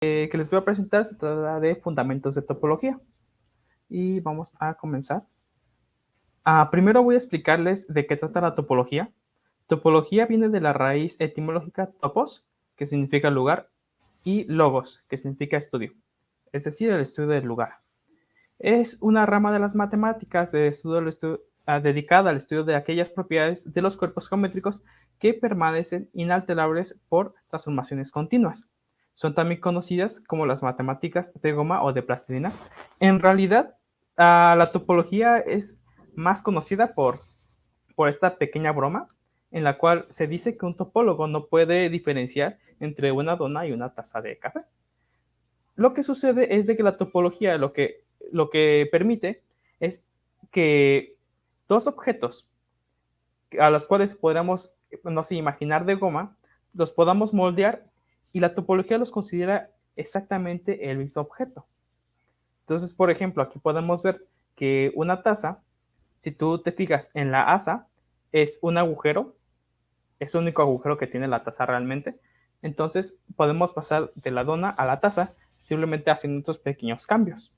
que les voy a presentar se trata de fundamentos de topología. Y vamos a comenzar. Primero voy a explicarles de qué trata la topología. Topología viene de la raíz etimológica topos, que significa lugar, y logos, que significa estudio, es decir, el estudio del lugar. Es una rama de las matemáticas dedicada al estudio de aquellas propiedades de los cuerpos geométricos que permanecen inalterables por transformaciones continuas. Son también conocidas como las matemáticas de goma o de plastilina. En realidad, la topología es más conocida por esta pequeña broma en la cual se dice que un topólogo no puede diferenciar entre una dona y una taza de café. Lo que sucede es de que la topología lo que permite es que dos objetos a los cuales podríamos, no sé, imaginar de goma, los podamos moldear y la topología los considera exactamente el mismo objeto. Entonces, por ejemplo, aquí podemos ver que una taza, si tú te fijas en la asa, es un agujero, es el único agujero que tiene la taza realmente. Entonces, podemos pasar de la dona a la taza simplemente haciendo estos pequeños cambios.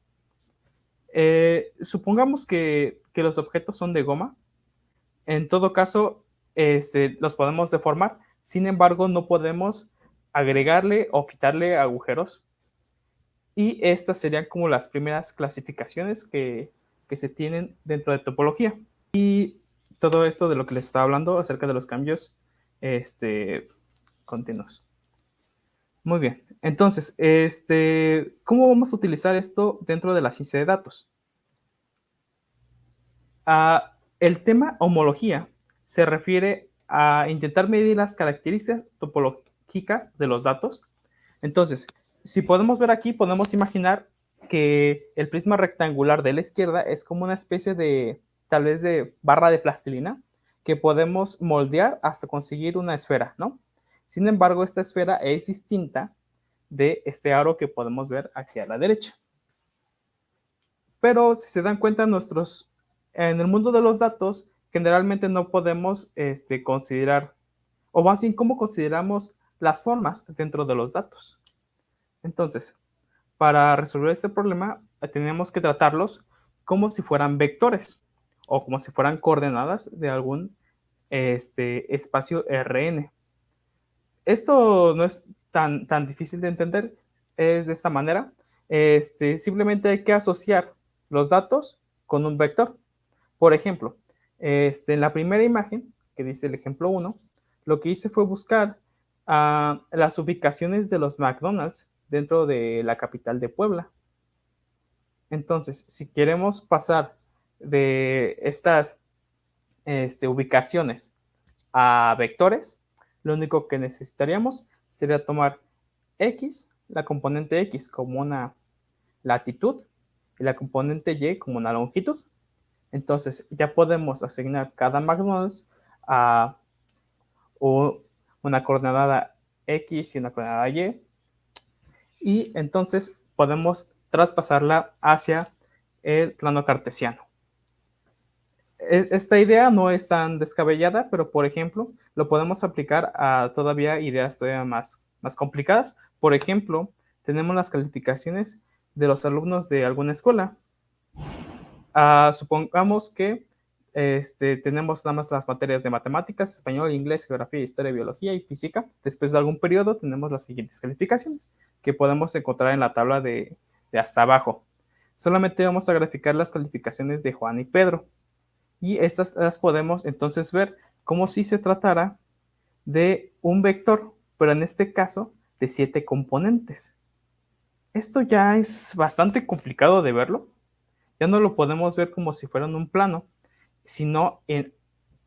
Supongamos que los objetos son de goma. En todo caso, los podemos deformar. Sin embargo, no podemos agregarle o quitarle agujeros. Y estas serían como las primeras clasificaciones que se tienen dentro de topología. Y todo esto de lo que les estaba hablando acerca de los cambios continuos. Muy bien. Entonces, ¿cómo vamos a utilizar esto dentro de la ciencia de datos? El tema homología se refiere a intentar medir las características topológicas de los datos. Entonces, si podemos ver aquí, podemos imaginar que el prisma rectangular de la izquierda es como una especie de, tal vez de barra de plastilina que podemos moldear hasta conseguir una esfera, ¿no? Sin embargo, esta esfera es distinta de este aro que podemos ver aquí a la derecha. Pero si se dan cuenta, en el mundo de los datos, generalmente no podemos considerar, o más bien, ¿cómo consideramos las formas dentro de los datos? Entonces, para resolver este problema, tenemos que tratarlos como si fueran vectores o como si fueran coordenadas de algún espacio Rn. Esto no es tan difícil de entender, es de esta manera. Simplemente hay que asociar los datos con un vector. Por ejemplo, en la primera imagen, que dice el ejemplo 1, lo que hice fue buscar las ubicaciones de los McDonald's dentro de la capital de Puebla. Entonces, si queremos pasar de estas ubicaciones a vectores, lo único que necesitaríamos sería tomar x, la componente x como una latitud y la componente y como una longitud. Entonces ya podemos asignar cada McDonald's a una coordenada x y una coordenada y, y entonces podemos traspasarla hacia el plano cartesiano. Esta idea no es tan descabellada, pero por ejemplo, lo podemos aplicar a todavía ideas todavía más complicadas. Por ejemplo, tenemos las calificaciones de los alumnos de alguna escuela. Supongamos que tenemos nada más las materias de matemáticas, español, inglés, geografía, historia, biología y física. Después de algún periodo tenemos las siguientes calificaciones que podemos encontrar en la tabla de hasta abajo. Solamente vamos a graficar las calificaciones de Juan y Pedro. Y estas las podemos entonces ver como si se tratara de un vector, pero en este caso de 7 componentes. Esto ya es bastante complicado de verlo. Ya no lo podemos ver como si fuera en un plano, sino en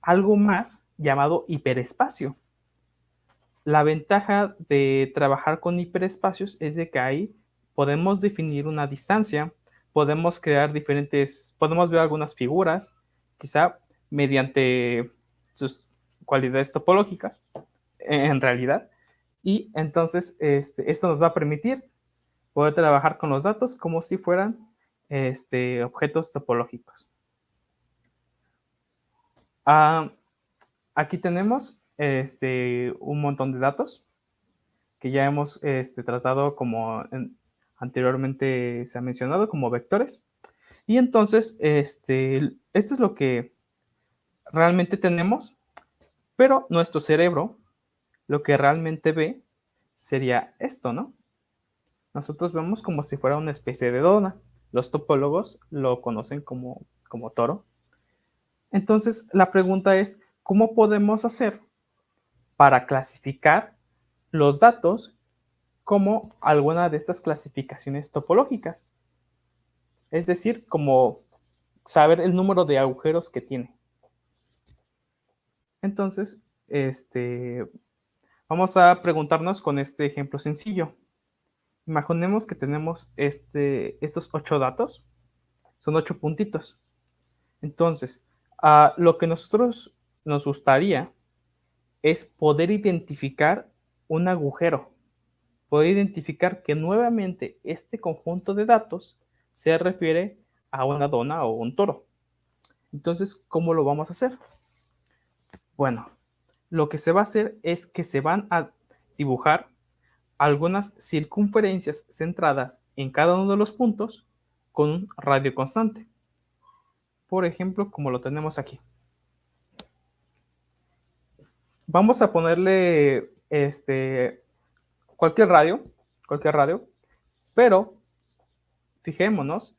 algo más llamado hiperespacio. La ventaja de trabajar con hiperespacios es de que ahí podemos definir una distancia, podemos crear podemos ver algunas figuras, quizá mediante sus cualidades topológicas, en realidad. Y entonces esto nos va a permitir poder trabajar con los datos como si fueran objetos topológicos. Aquí tenemos un montón de datos que ya hemos tratado como anteriormente se ha mencionado como vectores. Y entonces, esto es lo que realmente tenemos, pero nuestro cerebro lo que realmente ve sería esto, ¿no? Nosotros vemos como si fuera una especie de dona. Los topólogos lo conocen como toro. Entonces, la pregunta es, ¿cómo podemos hacer para clasificar los datos como alguna de estas clasificaciones topológicas? Es decir, como saber el número de agujeros que tiene. Entonces, vamos a preguntarnos con este ejemplo sencillo. Imaginemos que tenemos estos 8 datos, son 8 puntitos. Entonces, lo que nosotros nos gustaría es poder identificar un agujero, poder identificar que nuevamente este conjunto de datos se refiere a una dona o un toro. Entonces, ¿cómo lo vamos a hacer? Bueno, lo que se va a hacer es que se van a dibujar algunas circunferencias centradas en cada uno de los puntos con un radio constante. Por ejemplo, como lo tenemos aquí. Vamos a ponerle cualquier radio, pero fijémonos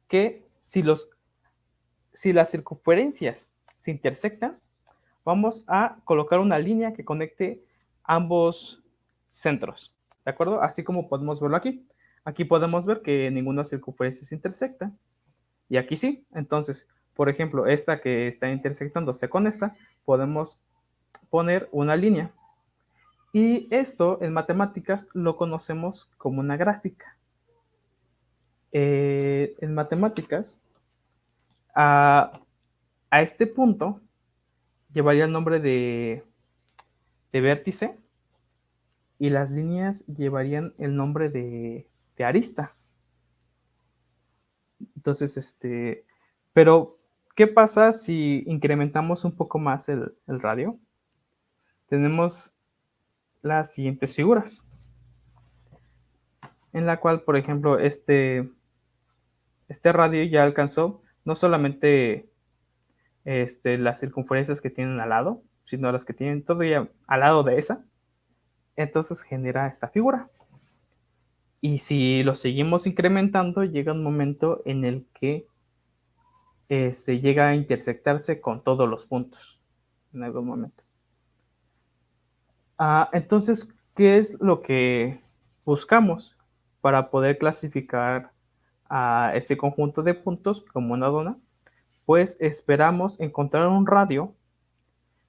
que si las circunferencias se intersectan, vamos a colocar una línea que conecte ambos centros, ¿de acuerdo? Así como podemos verlo aquí. Aquí podemos ver que ninguna circunferencia se intersecta, y aquí sí. Entonces, por ejemplo, esta que está intersectándose con esta, podemos poner una línea. Y esto en matemáticas lo conocemos como una gráfica. En matemáticas, a este punto llevaría el nombre de vértice, y las líneas llevarían el nombre de arista. Entonces, pero, ¿qué pasa si incrementamos un poco más el radio? Tenemos las siguientes figuras, en la cual, por ejemplo, este radio ya alcanzó no solamente las circunferencias que tienen al lado, sino las que tienen todavía al lado de esa. Entonces genera esta figura. Y si lo seguimos incrementando, llega un momento en el que llega a intersectarse con todos los puntos en algún momento. Entonces, ¿qué es lo que buscamos para poder clasificar a este conjunto de puntos como una dona? Pues esperamos encontrar un radio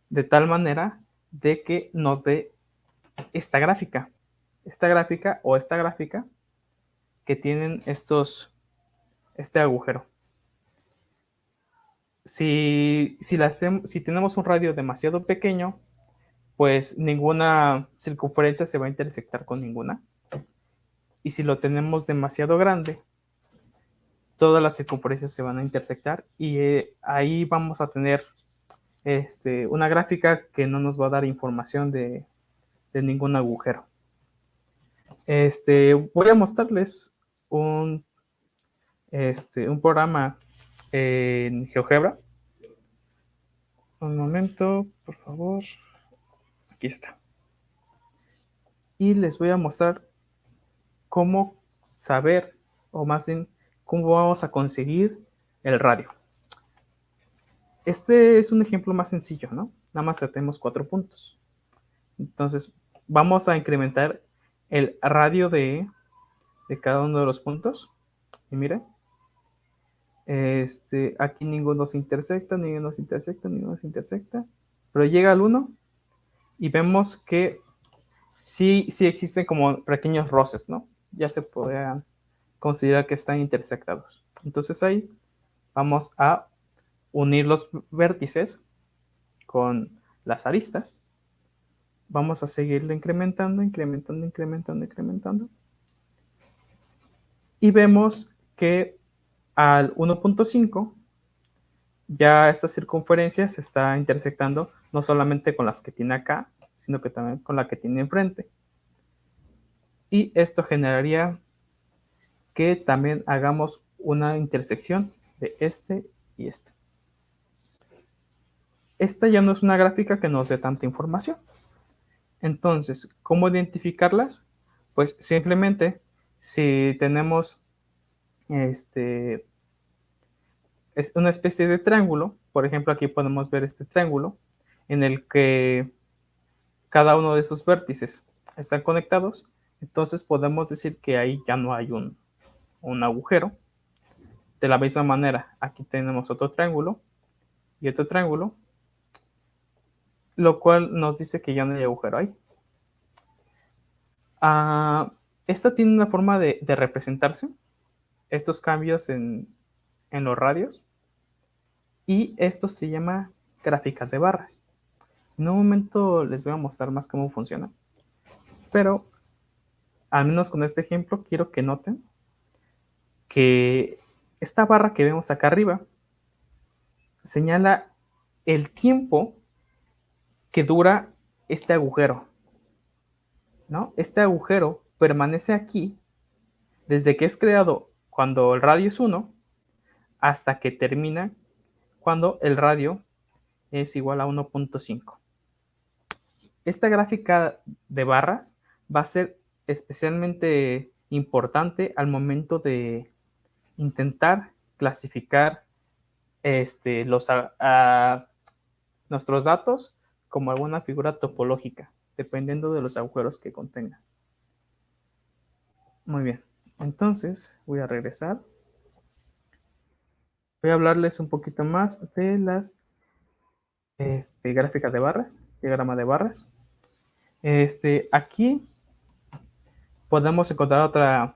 de tal manera de que nos dé esta gráfica que tienen este agujero. Si tenemos un radio demasiado pequeño, pues ninguna circunferencia se va a intersectar con ninguna. Y si lo tenemos demasiado grande, todas las circunferencias se van a intersectar, y ahí vamos a tener una gráfica que no nos va a dar información de ningún agujero. Voy a mostrarles un programa en GeoGebra. Un momento, por favor. Aquí está. Y les voy a mostrar cómo saber, o más bien, cómo vamos a conseguir el radio. Este es un ejemplo más sencillo, ¿no? Nada más tenemos 4 puntos. Entonces, vamos a incrementar el radio de cada uno de los puntos. Y miren, aquí ninguno se intersecta, pero llega al 1 y vemos que sí existen como pequeños roces, ¿no? Ya se podrían considerar que están intersectados. Entonces ahí vamos a unir los vértices con las aristas. Vamos a seguirlo incrementando. Y vemos que al 1.5 ya esta circunferencia se está intersectando no solamente con las que tiene acá, sino que también con la que tiene enfrente. y esto generaría que también hagamos una intersección de este y este. Esta ya no es una gráfica que nos dé tanta información. Entonces, ¿cómo identificarlas? Pues simplemente si tenemos es una especie de triángulo, por ejemplo, aquí podemos ver este triángulo en el que cada uno de sus vértices están conectados, entonces podemos decir que ahí ya no hay un agujero. De la misma manera, aquí tenemos otro triángulo y otro triángulo, lo cual nos dice que ya no hay agujero ahí. Esta tiene una forma de representarse, estos cambios en los radios, y esto se llama gráfica de barras. En un momento les voy a mostrar más cómo funciona, pero al menos con este ejemplo quiero que noten que esta barra que vemos acá arriba señala el tiempo que dura este agujero, ¿no? Este agujero permanece aquí desde que es creado cuando el radio es 1 hasta que termina cuando el radio es igual a 1.5. Esta gráfica de barras va a ser especialmente importante al momento de intentar clasificar nuestros datos como alguna figura topológica, dependiendo de los agujeros que contenga. Muy bien, entonces voy a regresar. Voy a hablarles un poquito más de las gráficas de barras, diagrama de barras. Aquí podemos encontrar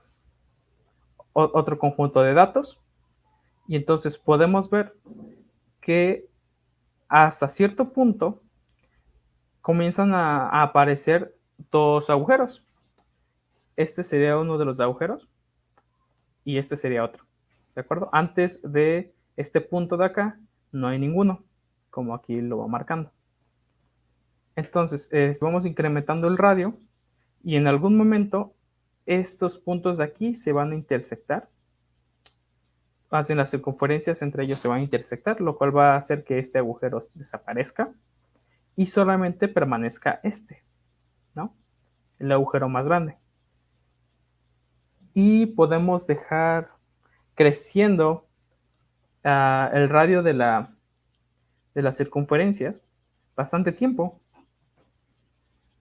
otro conjunto de datos y entonces podemos ver que hasta cierto punto comienzan a aparecer dos agujeros. Este sería uno de los agujeros y este sería otro, ¿de acuerdo? Antes de este punto de acá no hay ninguno, como aquí lo va marcando. Entonces, vamos incrementando el radio y en algún momento estos puntos de aquí se van a intersectar. Más bien las circunferencias entre ellos se van a intersectar, lo cual va a hacer que este agujero desaparezca y solamente permanezca este, ¿no? El agujero más grande. Y podemos dejar creciendo el radio de las circunferencias bastante tiempo.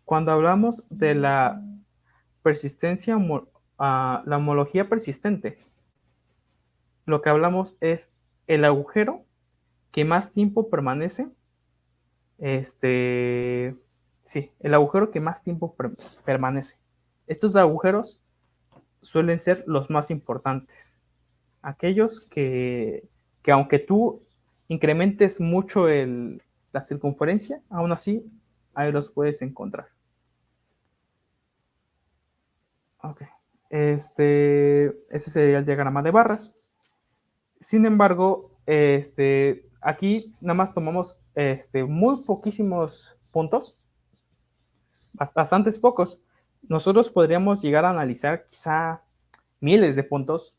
Cuando hablamos de la persistencia, la homología persistente, lo que hablamos es el agujero que más tiempo permanece. Sí, el agujero que más tiempo permanece. Estos agujeros suelen ser los más importantes. Aquellos que aunque tú incrementes mucho la circunferencia, aún así ahí los puedes encontrar. Ok. Ese sería el diagrama de barras. Sin embargo, aquí nada más tomamos muy poquísimos puntos, bastantes pocos. Nosotros podríamos llegar a analizar quizá miles de puntos,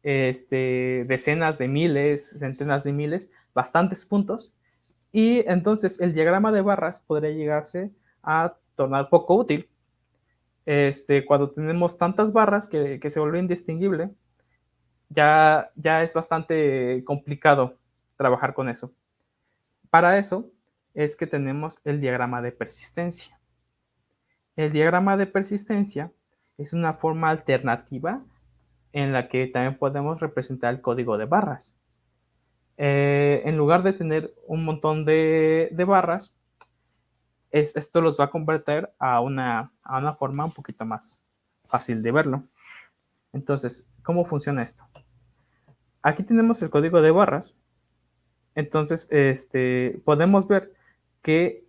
decenas de miles, centenas de miles, bastantes puntos. Y entonces el diagrama de barras podría llegarse a tornar poco útil. Cuando tenemos tantas barras que se vuelve indistinguible, ya es bastante complicado trabajar con eso. Para eso es que tenemos el diagrama de persistencia. El diagrama de persistencia es una forma alternativa en la que también podemos representar el código de barras. En lugar de tener un montón de barras, esto los va a convertir a una forma un poquito más fácil de verlo. Entonces, ¿cómo funciona esto? Aquí tenemos el código de barras. Entonces, podemos ver que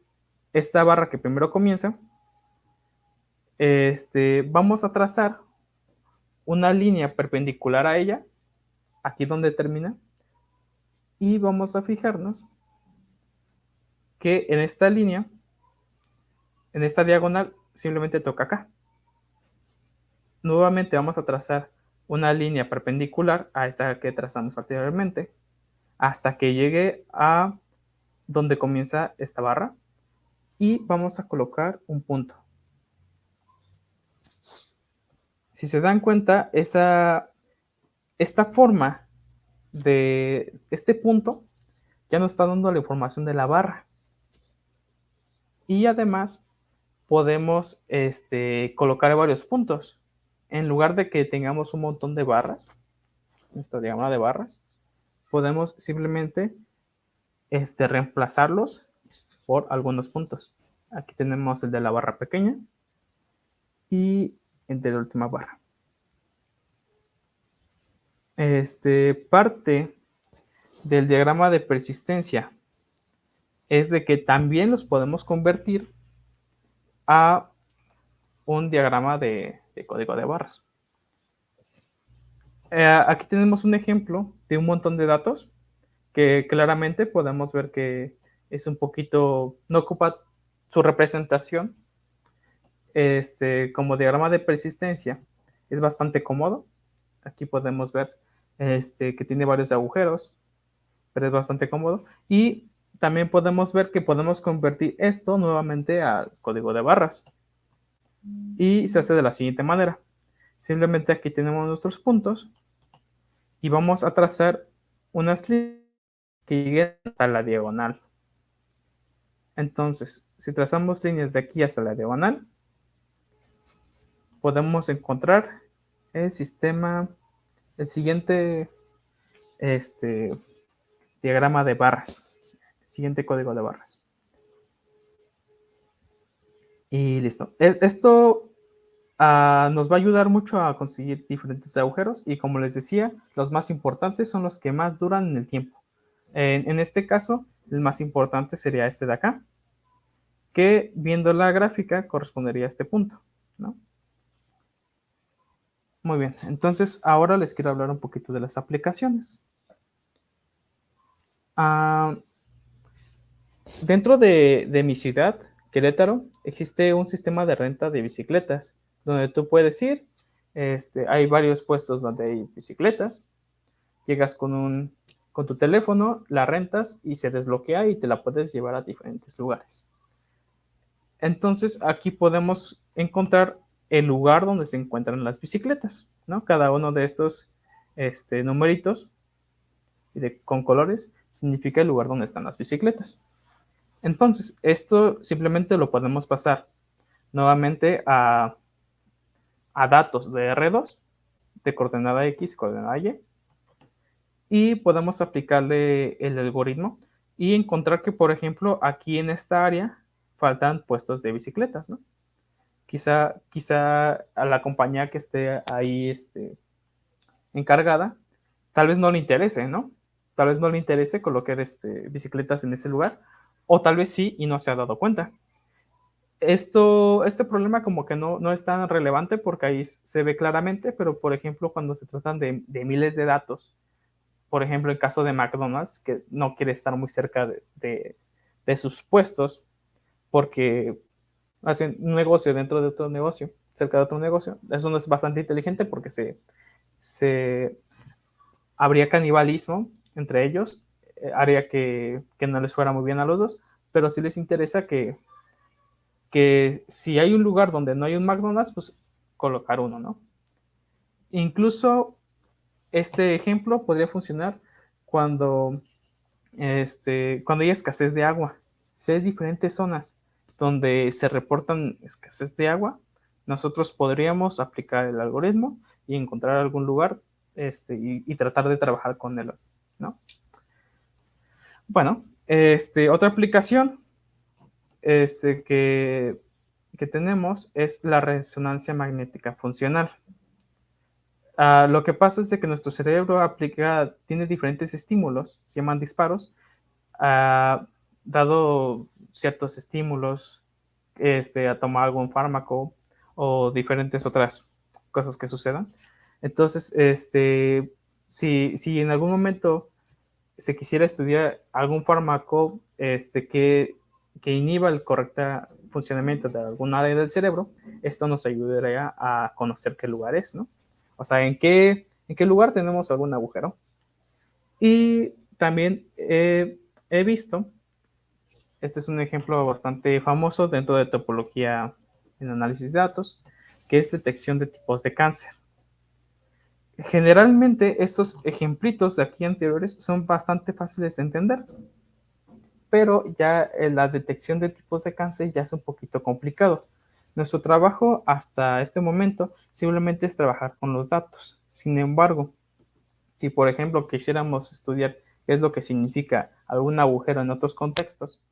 esta barra que primero comienza, vamos a trazar una línea perpendicular a ella, aquí donde termina, y vamos a fijarnos que en esta línea, en esta diagonal, simplemente toca acá. nuevamente vamos a trazar una línea perpendicular a esta que trazamos anteriormente hasta que llegue a donde comienza esta barra y vamos a colocar un punto. Si se dan cuenta, esta forma de este punto ya nos está dando la información de la barra. Y además podemos colocar varios puntos. En lugar de que tengamos un montón de barras, esta diagrama de barras, podemos simplemente reemplazarlos por algunos puntos. Aquí tenemos el de la barra pequeña y el de la última barra. Parte del diagrama de persistencia es de que también los podemos convertir a un diagrama de código de barras. Aquí tenemos un ejemplo de un montón de datos que claramente podemos ver que es un poquito, no ocupa su representación como diagrama de persistencia. Es bastante cómodo. Aquí podemos ver que tiene varios agujeros, pero es bastante cómodo. Y también podemos ver que podemos convertir esto nuevamente a código de barras. Y se hace de la siguiente manera. Simplemente aquí tenemos nuestros puntos y vamos a trazar unas líneas que lleguen hasta la diagonal. Entonces, si trazamos líneas de aquí hasta la diagonal, podemos encontrar el siguiente diagrama de barras, el siguiente código de barras. Y listo. Esto nos va a ayudar mucho a conseguir diferentes agujeros y, como les decía, los más importantes son los que más duran en el tiempo. En este caso, el más importante sería este de acá, que viendo la gráfica correspondería a este punto, ¿no? Muy bien, entonces ahora les quiero hablar un poquito de las aplicaciones. Dentro de mi ciudad, Querétaro, existe un sistema de renta de bicicletas, donde tú puedes ir, hay varios puestos donde hay bicicletas, llegas con tu teléfono, la rentas y se desbloquea y te la puedes llevar a diferentes lugares. Entonces aquí podemos encontrar el lugar donde se encuentran las bicicletas, ¿no? Cada uno de estos numeritos con colores significa el lugar donde están las bicicletas. Entonces, esto simplemente lo podemos pasar nuevamente a datos de R2, de coordenada X y coordenada Y, y podemos aplicarle el algoritmo y encontrar que, por ejemplo, aquí en esta área faltan puestos de bicicletas, ¿no? Quizá a la compañía que esté ahí encargada, tal vez no le interese, ¿no? Tal vez no le interese colocar bicicletas en ese lugar, o tal vez sí y no se ha dado cuenta. Este problema como que no es tan relevante porque ahí se ve claramente, pero por ejemplo cuando se tratan de miles de datos, por ejemplo el caso de McDonald's, que no quiere estar muy cerca de sus puestos porque hacen un negocio dentro de otro negocio, cerca de otro negocio, eso no es bastante inteligente porque se habría canibalismo entre ellos, haría que no les fuera muy bien a los dos, pero sí les interesa que si hay un lugar donde no hay un McDonald's, pues colocar uno, ¿no? Incluso este ejemplo podría funcionar cuando hay escasez de agua. Si hay diferentes zonas donde se reportan escasez de agua, nosotros podríamos aplicar el algoritmo y encontrar algún lugar y tratar de trabajar con él, ¿no? Bueno, otra aplicación que tenemos es la resonancia magnética funcional. Lo que pasa es de que nuestro cerebro tiene diferentes estímulos, se llaman disparos, dado ciertos estímulos, a tomar algún fármaco o diferentes otras cosas que sucedan. Entonces, si en algún momento se quisiera estudiar algún fármaco que inhiba funcionamiento de algún área del cerebro, esto nos ayudaría a conocer qué lugar es, ¿no? O sea, en qué lugar tenemos algún agujero. Y también he visto, este es un ejemplo bastante famoso dentro de topología en análisis de datos, que es detección de tipos de cáncer. Generalmente estos ejemplitos de aquí anteriores son bastante fáciles de entender, pero ya la detección de tipos de cáncer ya es un poquito complicado. Nuestro trabajo hasta este momento simplemente es trabajar con los datos. Sin embargo, si por ejemplo quisiéramos estudiar qué es lo que significa algún agujero en otros contextos,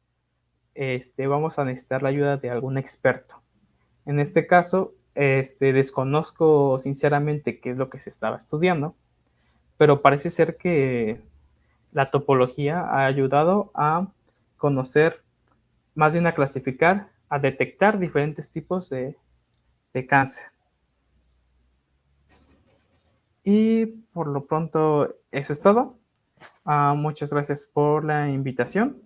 vamos a necesitar la ayuda de algún experto. En este caso, desconozco sinceramente qué es lo que se estaba estudiando, pero parece ser que la topología ha ayudado a conocer, más bien a clasificar, a detectar diferentes tipos de cáncer. Y por lo pronto, eso es todo. Muchas gracias por la invitación.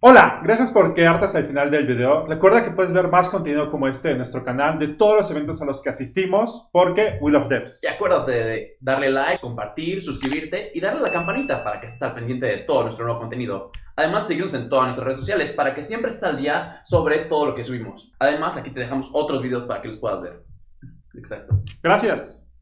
Hola, gracias por quedarte hasta el final del video. Recuerda que puedes ver más contenido como este en nuestro canal de todos los eventos a los que asistimos porque we love devs. Y acuérdate de darle like, compartir, suscribirte y darle a la campanita para que estés al pendiente de todo nuestro nuevo contenido. Además, seguirnos en todas nuestras redes sociales para que siempre estés al día sobre todo lo que subimos. Además, aquí te dejamos otros videos para que los puedas ver. Exacto. Gracias.